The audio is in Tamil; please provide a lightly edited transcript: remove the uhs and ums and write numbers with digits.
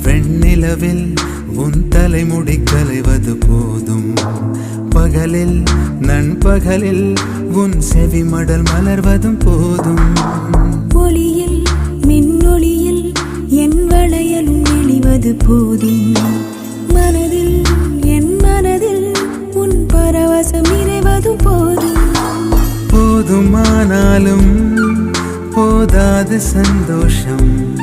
வெண்ணிலவில் உன் தலைமுடி கலைவது போதும். பகலில் நண்பகலில் உன் செவிமடல் மலர்வதும் போதும். ஒளியில் மின்னொளியில் என் வளையலும் எழிவது போதும். மனதில் என் மனதில் உன் பரவசம் நிறைவதும் போதும். போதுமானாலும் போதாது சந்தோஷம்.